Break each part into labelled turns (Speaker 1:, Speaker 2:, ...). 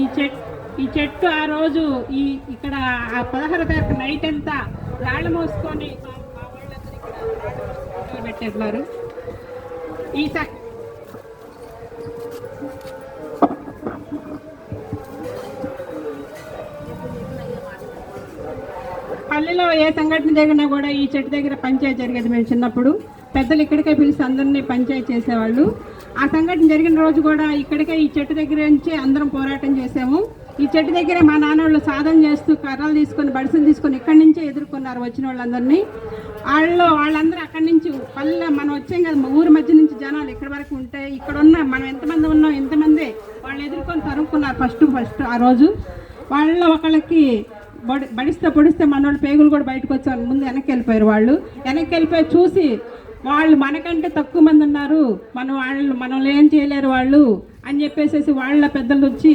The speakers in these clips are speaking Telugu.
Speaker 1: ఈ చెట్టు ఈ చెట్టు ఆ రోజు ఇక్కడ ఆ 16 తారీఖు నైట్ అంతా రాళ్ళు మోసుకొని మా వాళ్ళందరూ ఇక్కడ పెట్టేస్తున్నారు. ఈ పల్లెలో ఏ సంఘటన జరిగినా కూడా ఈ చెట్టు దగ్గర పంచాయతీ జరిగేది. మేము చిన్నప్పుడు పెద్దలు ఇక్కడికే పిలిచి అందరినీ పంచాయతీ చేసేవాళ్ళు. ఆ సంఘటన జరిగిన రోజు కూడా ఇక్కడికే ఈ చెట్టు దగ్గర నుంచి అందరం పోరాటం చేసాము. ఈ చెట్టు దగ్గరే మా నాన్నోళ్ళు సాధన చేస్తూ కర్రలు తీసుకొని బడిసలు తీసుకొని ఇక్కడి నుంచే ఎదుర్కొన్నారు వచ్చిన వాళ్ళందరినీ. వాళ్ళందరూ అక్కడి నుంచి పల్లె మనం వచ్చాం కదా, ఊరి మధ్య నుంచి జనాలు ఇక్కడి వరకు ఉంటే ఇక్కడ ఉన్న మనం ఎంతమంది ఉన్నాం ఎంతమంది వాళ్ళు ఎదుర్కొని తరుముకున్నారు. ఫస్ట్ ఆ రోజు వాళ్ళ ఒకళ్ళకి బడిస్తే పొడిస్తే మనోళ్ళు పేగులు కూడా బయటకు వచ్చారు. ముందు వెనక్కి వెళ్ళిపోయారు. వాళ్ళు వెనక్కి వెళ్ళిపోయి చూసి వాళ్ళు మనకంటే తక్కువ మంది ఉన్నారు, మనల్ని ఏం చేయలేరు వాళ్ళు అని చెప్పేసి వాళ్ళ పెద్దలు వచ్చి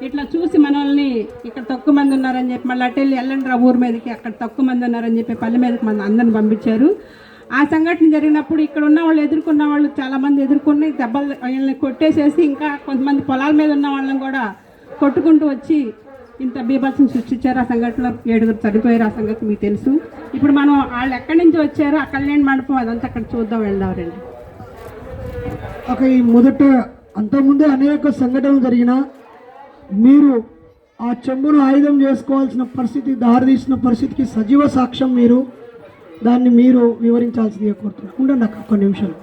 Speaker 1: ఇట్లా చూసి మనల్ని ఇక్కడ తక్కువ మంది ఉన్నారని చెప్పి మళ్ళీ అటు వెళ్ళి వెళ్ళండి రా ఊరి మీదకి, అక్కడ తక్కువ మంది ఉన్నారని చెప్పి పల్లె మీదకి అందరిని పంపించారు. ఆ సంఘటన జరిగినప్పుడు ఇక్కడ ఉన్న వాళ్ళు ఎదుర్కొన్న వాళ్ళు చాలామంది ఎదుర్కొని దెబ్బలు వాళ్ళని కొట్టేసేసి ఇంకా కొంతమంది పొలాల మీద ఉన్న వాళ్ళని కూడా కొట్టుకుంటూ వచ్చి ఇంత బీభత్సం సృష్టించారు. ఆ సంఘటనలో 7 చనిపోయారు. ఆ సంగతి మీకు తెలుసు. ఇప్పుడు మనం వాళ్ళు ఎక్కడి నుంచి వచ్చారో ఆ కళ్యాణ మండపం అదంతా అక్కడ చూద్దాం, వెళ్దాం రండి.
Speaker 2: ఈ మొదట అంతకుముందే అనేక సంఘటనలు జరిగిన మీరు ఆ చెంబును ఆయుధం చేసుకోవాల్సిన పరిస్థితి, దారితీసిన పరిస్థితికి సజీవ సాక్ష్యం. దాన్ని మీరు వివరించాల్సిందిగా కోరుతున్నాను. ఉండండి అక్కడ కొన్ని నిమిషాలు.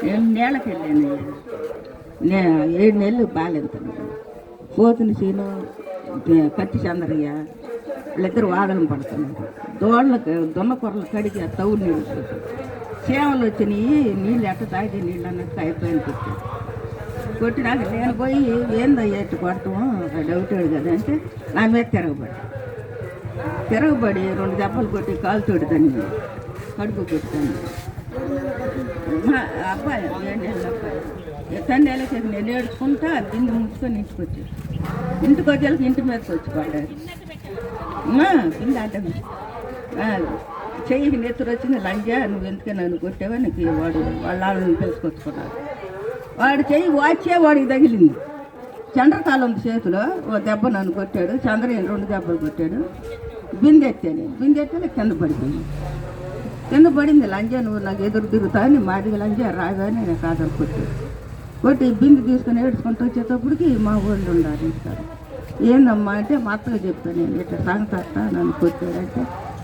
Speaker 3: నేను నేలకి వెళ్ళాను. 7 నెలలు బాగాలేదు. పోతుని సీను పత్తి చంద్రయ్య వాళ్ళిద్దరు వాదన పడుతున్నారు. దొన్న కొరలు కడిగి ఆ తవ్వు నీళ్ళు చేమలు వచ్చినాయి. నీళ్ళు ఎట్ట తాగితే నీళ్ళు అన్నట్టు అయిపోయింది. కొట్టినాక నేను పోయి ఏందయ్యా ఎట్టు కొడతాము డౌటాడు కదా అంటే నా మీద తిరగబడి 2 దెబ్బలు కొట్టి కాలు తోడుతాను, కడుపు కొట్టుతాను. అబ్బాయి 7 నెలల అబ్బాయి తండ్రి నేను ఏడుచుకుంటా బిందు ముంచుకొని ఇంటికి వచ్చేళ్ళకి ఇంటి మీదకి వచ్చి పడ్డారు. బిందు ఆటం చెయ్యికి నెత్తురు వచ్చింది. లంజా నువ్వు ఎందుకే నన్ను కొట్టావా, నీకు వాళ్ళ ఆవిడని తెలుసుకొచ్చుకున్నాడు. వాడు చెయ్యి వాచే వాడికి తగిలింది. చంద్రకాలం చేతిలో ఓ దెబ్బ నన్ను కొట్టాడు. చంద్రయ్య 2 దెబ్బలు కొట్టాడు. బిందెత్తే కింద పడిపోయింది. కింద పడింది. లంజా నువ్వు నాకు ఎదురు తిరుగుతావని మాదిగా లంజా రాగానే నేను కాదని కొట్టి బిందు తీసుకొని ఏడ్చుకుంటూ వచ్చేటప్పటికి మా ఊళ్ళు ఉండాలి ఇస్తారు. ఏందమ్మా అంటే మా అత్తగా చెప్తాను, నేను ఇట్లా సంగతత్త నన్ను కొట్టాడంటే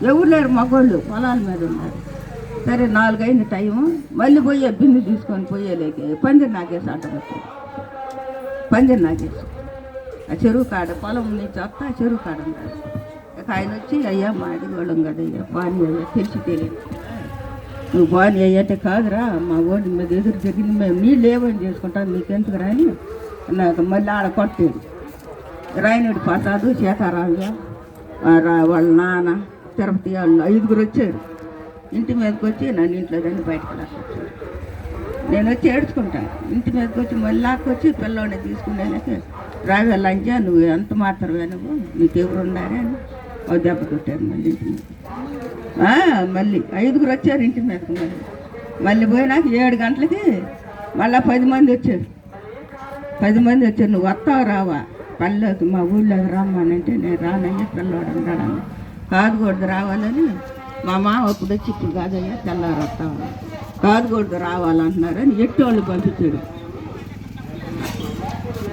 Speaker 3: ఎవరు లేరు, మగోళ్ళు పొలాల మీద ఉన్నారు. సరే 4 అయింది టైము. మళ్ళీ పోయే బిందు తీసుకొని పోయేలేక పందిరి నాగేసి అడ్డం వచ్చాడు. పందిరి నాగేసి ఆ చెరువు కాడ పొలం నుంచి వస్తా చెరువు కాడ ఉన్నాడు. ఆయన వచ్చి అయ్యా మా అడిగోళ్ళం కదయ్యా బాని అయ్యా తెలియదు, నువ్వు బాని అయ్యంటే కాదురా మా ఓడి మీద ఎదురు జరిగింది, మేము నీళ్ళు ఏమని చేసుకుంటాం నీకెందుకు రాని నాకు మళ్ళీ ఆడ కొట్టాడు. రాయనుడి ప్రసాదు సీతారామయ్య వాళ్ళ నాన్న తిరుపతి వాళ్ళు 5 వచ్చారు. ఇంటి మీదకి వచ్చి నన్ను ఇంట్లో దాన్ని బయటకు లాక్కొచ్చాడు. నేను వచ్చి ఏడ్చుకుంటాను. ఇంటి మీదకి వచ్చి మళ్ళీ లాక్కొచ్చి పిల్లవాడిని తీసుకునేలాక రావే లంజా నువ్వు ఎంత మాత్రమే నువ్వు నీకెవరు ఉన్నారే అని ఒక దెబ్బ కొట్టారు. మళ్ళీ ఇంటి మీద మళ్ళీ 5 వచ్చారు ఇంటి మీదకి. మళ్ళీ పోయినాక 7 గంటలకి మళ్ళీ 10 మంది వచ్చారు. 10 మంది వచ్చారు. నువ్వు వస్తావు రావా పల్లెకి మా ఊళ్ళోకి రమ్మానంటే నేను రానయ్యా పిల్లవాడు ఉన్నాడని కాదుకూడదు రావాలని మా మామ అప్పుడు వచ్చి ఇప్పుడు కాదయ్యా తెల్లారు వస్తామని కాదుకూడదు రావాలంటున్నారని ఎట్టోళ్ళు పంపించాడు.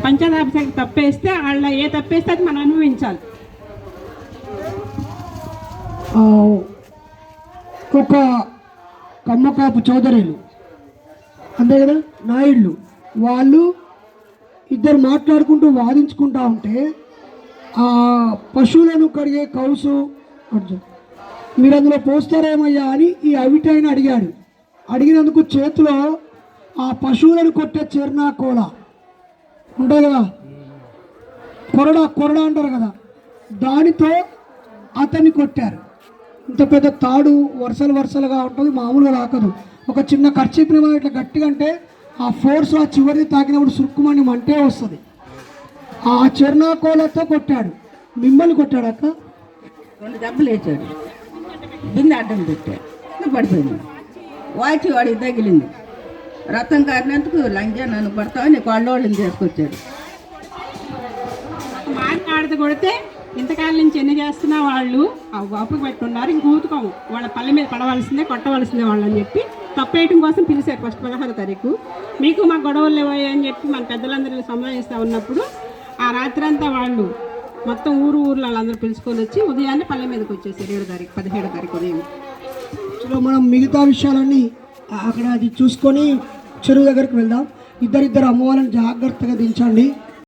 Speaker 1: పంచదార తప్పేస్తే వాళ్ళ ఏ తప్పేస్తే అది మనం అనుభవించాలి.
Speaker 2: ఒక కమ్మకాపు చౌదరీలు అంతే కదా నాయుళ్ళు వాళ్ళు ఇద్దరు మాట్లాడుకుంటూ వాదించుకుంటా ఉంటే ఆ పశువులను కడిగే కౌసు మీరు అందులో పోస్తారేమయ్యా అని ఈ అవిటైన అడిగాడు. అడిగినందుకు చేతిలో ఆ పశువులను కొట్టే చెర్నా కోల ఉంటుంది కదా, కొరడా అంటారు కదా, దానితో అతన్ని కొట్టారు. ఇంత పెద్ద తాడు వరుసలుగా ఉంటుంది, మామూలుగా రాకదు. ఒక చిన్న ఖర్చీపుని మనం ఇట్లా గట్టిగా అంటే ఆ ఫోర్స్ ఆ చివరిని తాకినప్పుడు సురుక్కుమని మంటే వస్తుంది. ఆ చెర్నాకోలతో కొట్టాడు. మిమ్మల్ని కొట్టాడు అక్క?
Speaker 3: 2 దెబ్బలు వేసాడు. బిందె అడ్డం పెట్టాడు. కింద పడిపోయింది. వాచి వాడికి తగిలింది. రక్తం కారినందుకు లంజా నన్ను పడతావు నీకు వాళ్ళోళ్ళని తీసుకొచ్చాడు.
Speaker 1: ఆడత కొడితే ఇంతకాలం నుంచి ఎన్ని చేస్తున్నా వాళ్ళు ఆ గోపకు పెట్టున్నారు. ఇంక ఊతుకోము, వాళ్ళ పల్లె మీద పడవలసిందే, కొట్టవలసిందే వాళ్ళు అని చెప్పి తప్పేయటం కోసం పిలిచారు ఫస్ట్ 16వ తారీఖు. మీకు మా గొడవలు లేవాయి అని చెప్పి మన పెద్దలందరినీ సంబంధిస్తూ ఉన్నప్పుడు ఆ రాత్రి అంతా వాళ్ళు మొత్తం ఊర్లో వాళ్ళందరూ పిలుచుకొని వచ్చి ఉదయాన్నే పల్లె మీదకి వచ్చేసారు 17వ తారీఖు ఉదయం.
Speaker 2: సో మనం మిగతా విషయాలన్నీ అక్కడ అది చూసుకొని చెరువు దగ్గరికి వెళ్దాం. ఇద్దరిద్దరు అమ్మవాళ్ళని జాగ్రత్తగా దించండి.